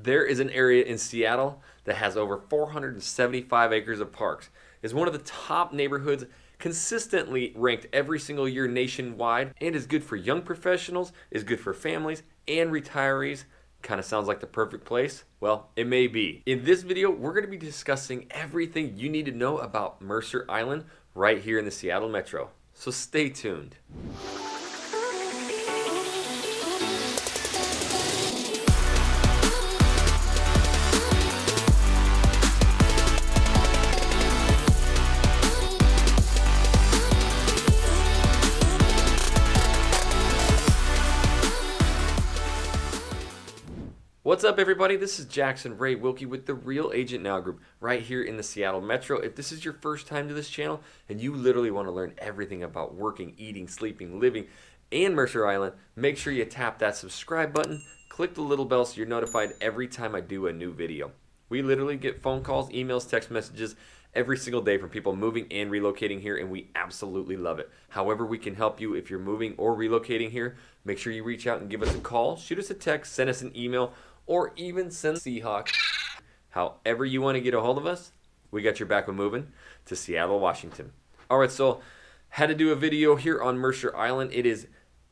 There is an area in Seattle that has over 475 acres of parks. It's one of the top neighborhoods, consistently ranked every single year nationwide, and is good for young professionals, is good for families and retirees. Kind of sounds like the perfect place. Well, it may be. In this video, we're going to be discussing everything you need to know about Mercer Island right here in the Seattle Metro. So stay tuned. What's up, everybody? This is Jackson Ray Wilkey with the Real Agent Now Group right here in the Seattle Metro. If this is your first time to this channel and you literally want to learn everything about working, eating, sleeping, living, and Mercer Island, make sure you tap that subscribe button, click the little bell so you're notified every time I do a new video. We literally get phone calls, emails, text messages every single day from people moving and relocating here, and we absolutely love it. However we can help you if you're moving or relocating here, make sure you reach out and give us a call, shoot us a text, send us an email, or even send Seahawk. However you want to get a hold of us, we got your back when moving to Seattle, Washington. Alright, so had to do a video here on Mercer Island. It is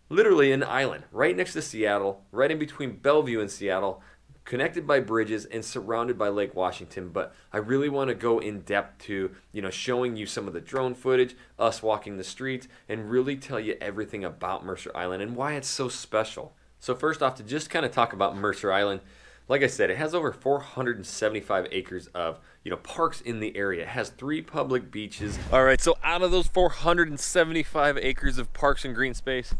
literally an island right next to Seattle, right in between Bellevue and Seattle, connected by bridges and surrounded by Lake Washington. But I really want to go in depth to, showing you some of the drone footage, us walking the streets, and really tell you everything about Mercer Island and why it's so special. So first off, to just kind of talk about Mercer Island, like I said, it has over 475 acres of parks in the area. It has 3 public beaches. All right, so out of those 475 acres of parks and green space,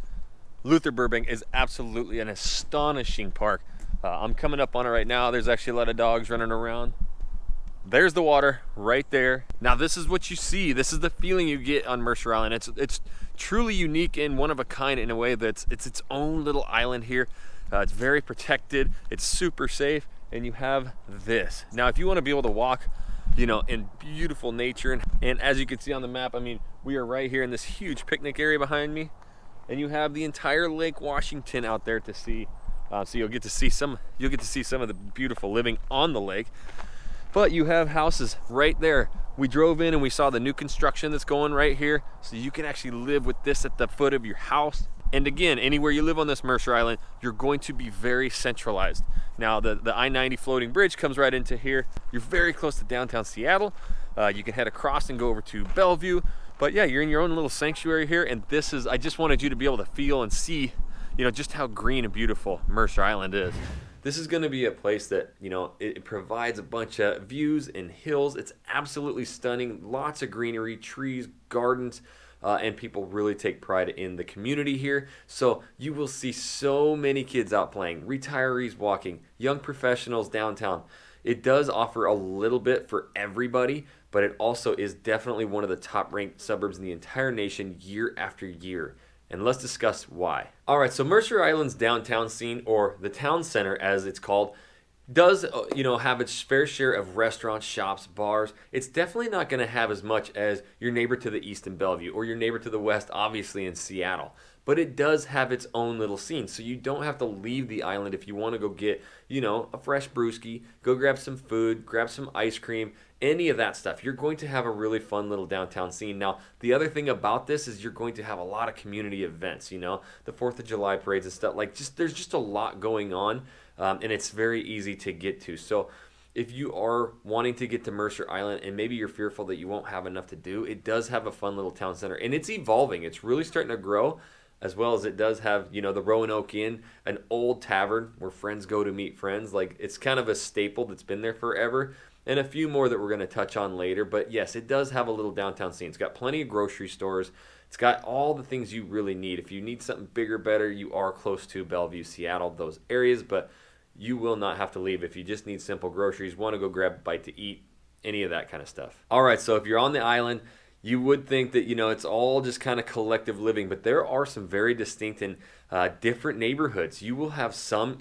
Luther Burbank is absolutely an astonishing park. I'm coming up on it right now. There's actually a lot of dogs running around. There's the water right there. Now this is what you see. This is the feeling you get on Mercer Island. It's truly unique and one of a kind in a way that it's its own little island here. It's very protected. It's super safe, and you have this. Now, if you want to be able to walk, in beautiful nature, and as you can see on the map, I mean, we are right here in this huge picnic area behind me, and you have the entire Lake Washington out there to see. So you'll get to see some of the beautiful living on the lake. But you have houses right there. We drove in and we saw the new construction that's going right here. So you can actually live with this at the foot of your house. And again, anywhere you live on this Mercer Island, you're going to be very centralized. Now the I-90 floating bridge comes right into here. You're very close to downtown Seattle. You can head across and go over to Bellevue. But yeah, you're in your own little sanctuary here. And I just wanted you to be able to feel and see, just how green and beautiful Mercer Island is. This is going to be a place that, it provides a bunch of views and hills. It's absolutely stunning. Lots of greenery, trees, gardens, and people really take pride in the community here. So you will see so many kids out playing, retirees walking, young professionals downtown. It does offer a little bit for everybody, but it also is definitely one of the top ranked suburbs in the entire nation year after year. And let's discuss why. All right, so Mercer Island's downtown scene, or the town center as it's called, does have its fair share of restaurants, shops, bars. It's definitely not going to have as much as your neighbor to the east in Bellevue, or your neighbor to the west, obviously in Seattle. But it does have its own little scene, so you don't have to leave the island if you want to go get, a fresh brewski, go grab some food, grab some ice cream, any of that stuff. You're going to have a really fun little downtown scene. Now, the other thing about this is you're going to have a lot of community events, the 4th of July parades and stuff. There's just a lot going on, and it's very easy to get to. So if you are wanting to get to Mercer Island and maybe you're fearful that you won't have enough to do, it does have a fun little town center, and it's evolving. It's really starting to grow, as well as it does have, the Roanoke Inn, an old tavern where friends go to meet friends. It's kind of a staple that's been there forever, and a few more that we're going to touch on later. But yes, it does have a little downtown scene. It's got plenty of grocery stores. It's got all the things you really need. If you need something bigger, better, you are close to Bellevue, Seattle, those areas, but you will not have to leave if you just need simple groceries, want to go grab a bite to eat, any of that kind of stuff. All right, so if you're on the island, you would think that, it's all just kind of collective living, but there are some very distinct and different neighborhoods. You will have some,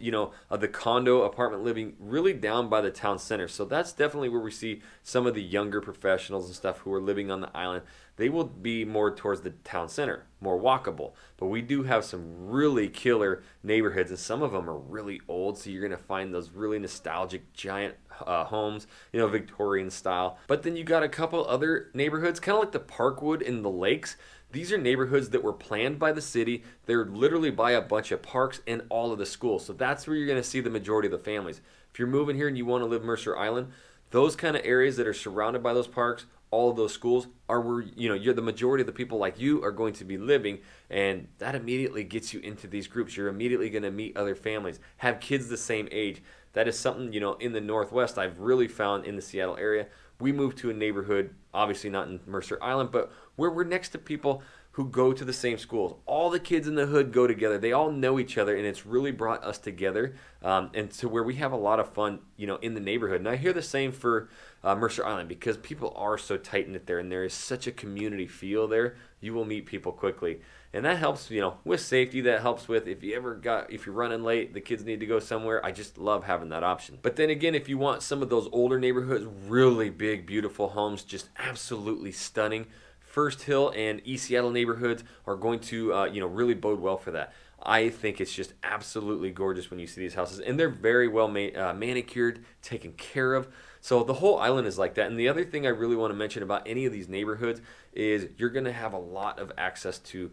of the condo apartment living really down by the town center. So that's definitely where we see some of the younger professionals and stuff who are living on the island. They will be more towards the town center, more walkable. But we do have some really killer neighborhoods, and some of them are really old. So you're going to find those really nostalgic giant homes, Victorian style. But then you got a couple other neighborhoods, kind of like the Parkwood in the lakes. These are neighborhoods that were planned by the city. They're literally by a bunch of parks and all of the schools. So that's where you're going to see the majority of the families. If you're moving here and you want to live Mercer Island, those kind of areas that are surrounded by those parks, all of those schools are where you're the majority of the people like you are going to be living, and that immediately gets you into these groups. You're immediately going to meet other families, have kids the same age. That is something, in the Northwest I've really found in the Seattle area. We moved to a neighborhood, obviously not in Mercer Island, but where we're next to people who go to the same schools. All the kids in the hood go together. They all know each other, and it's really brought us together, and to where we have a lot of fun, in the neighborhood. And I hear the same for Mercer Island, because people are so tight-knit there, and there is such a community feel there. You will meet people quickly. And that helps, with safety. That helps with if you're running late, the kids need to go somewhere. I just love having that option. But then again, if you want some of those older neighborhoods, really big, beautiful homes, just absolutely stunning, First Hill and East Seattle neighborhoods are going to, really bode well for that. I think it's just absolutely gorgeous when you see these houses, and they're very well manicured, taken care of. So the whole island is like that. And the other thing I really want to mention about any of these neighborhoods is you're going to have a lot of access to,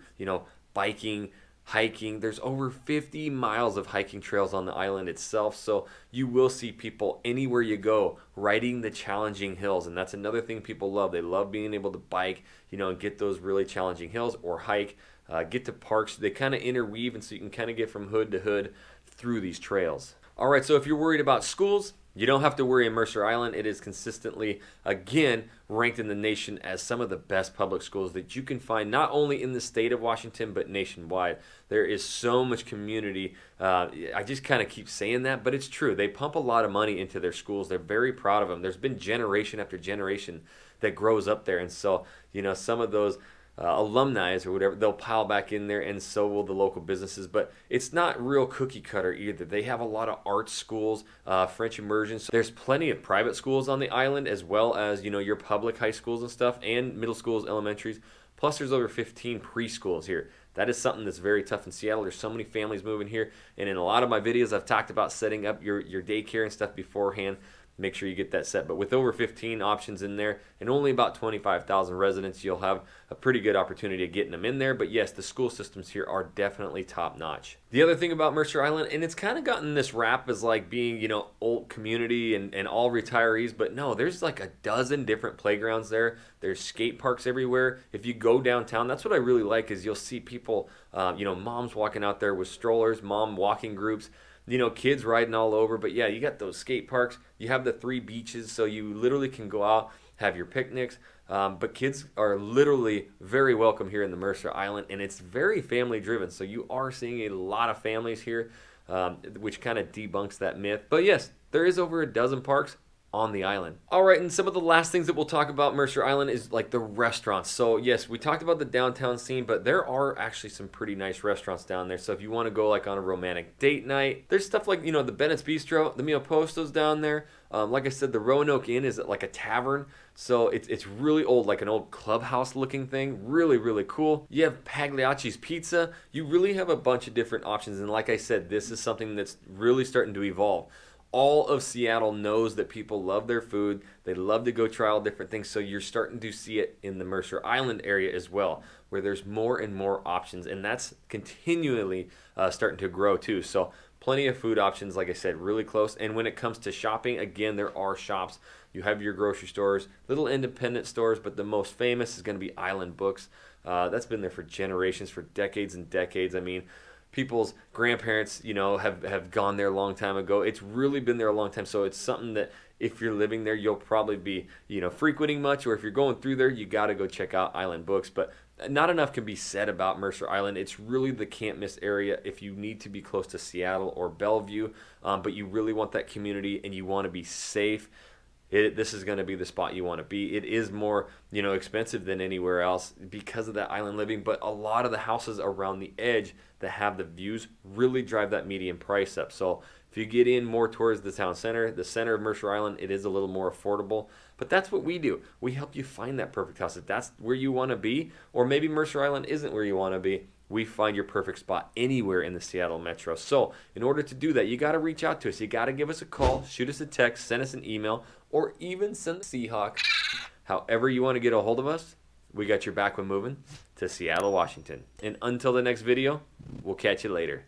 biking, hiking. There's over 50 miles of hiking trails on the island itself. So you will see people anywhere you go riding the challenging hills. And that's another thing people love. They love being able to bike, and get those really challenging hills, or hike, get to parks. They kind of interweave, and so you can kind of get from hood to hood through these trails. All right, so if you're worried about schools, you don't have to worry in Mercer Island. It is consistently, again, ranked in the nation as some of the best public schools that you can find, not only in the state of Washington, but nationwide. There is so much community. I just kind of keep saying that, but it's true. They pump a lot of money into their schools. They're very proud of them. There's been generation after generation that grows up there. And so, some of those alumni or whatever, they'll pile back in there, and so will the local businesses. But it's not real cookie cutter either. They have a lot of art schools, French immersion. So there's plenty of private schools on the island, as well as your public high schools and stuff, and middle schools, elementaries. Plus there's over 15 preschools here. That is something that's very tough in Seattle. There's so many families moving here, and in a lot of my videos I've talked about setting up your daycare and stuff beforehand. Make sure you get that set. But with over 15 options in there and only about 25,000 residents, you'll have a pretty good opportunity of getting them in there. But yes, the school systems here are definitely top notch. The other thing about Mercer Island, and it's kind of gotten this rap as like being, old community and all retirees, but no, there's like a dozen different playgrounds there. There's skate parks everywhere. If you go downtown, that's what I really like, is you'll see people, moms walking out there with strollers, mom walking groups, kids riding all over. But yeah, you got those skate parks. You have the 3 beaches, so you literally can go out, have your picnics. But kids are literally very welcome here in the Mercer Island, and it's very family driven. So you are seeing a lot of families here, which kind of debunks that myth. But yes, there is over a dozen parks on the island. All right, and some of the last things that we'll talk about Mercer Island is like the restaurants. So yes, we talked about the downtown scene, but there are actually some pretty nice restaurants down there. So if you want to go like on a romantic date night, there's stuff like, the Bennett's Bistro, the Mio Posto's down there. Like I said, the Roanoke Inn is like a tavern. So it's really old, like an old clubhouse looking thing. Really, really cool. You have Pagliacci's Pizza. You really have a bunch of different options. And like I said, this is something that's really starting to evolve. All of Seattle knows that people love their food. They love to go try all different things. So you're starting to see it in the Mercer Island area as well, where there's more and more options. And that's continually starting to grow too. So plenty of food options, like I said, really close. And when it comes to shopping, again, there are shops. You have your grocery stores, little independent stores, but the most famous is going to be Island Books. That's been there for generations, for decades and decades. I mean, people's grandparents, have gone there a long time ago. It's really been there a long time. So it's something that if you're living there, you'll probably be, frequenting much, or if you're going through there, you got to go check out Island Books. But not enough can be said about Mercer Island. It's really the can't miss area if you need to be close to Seattle or Bellevue, but you really want that community and you want to be safe. this is going to be the spot you want to be. It is more, expensive than anywhere else because of that island living, but a lot of the houses around the edge that have the views really drive that median price up. So if you get in more towards the town center, the center of Mercer Island, it is a little more affordable. But that's what we do. We help you find that perfect house. If that's where you want to be, or maybe Mercer Island isn't where you want to be, we find your perfect spot anywhere in the Seattle Metro. So in order to do that, you got to reach out to us. You got to give us a call, shoot us a text, send us an email, or even send the Seahawk. However you want to get a hold of us, we got your back when moving to Seattle, Washington. And until the next video, we'll catch you later.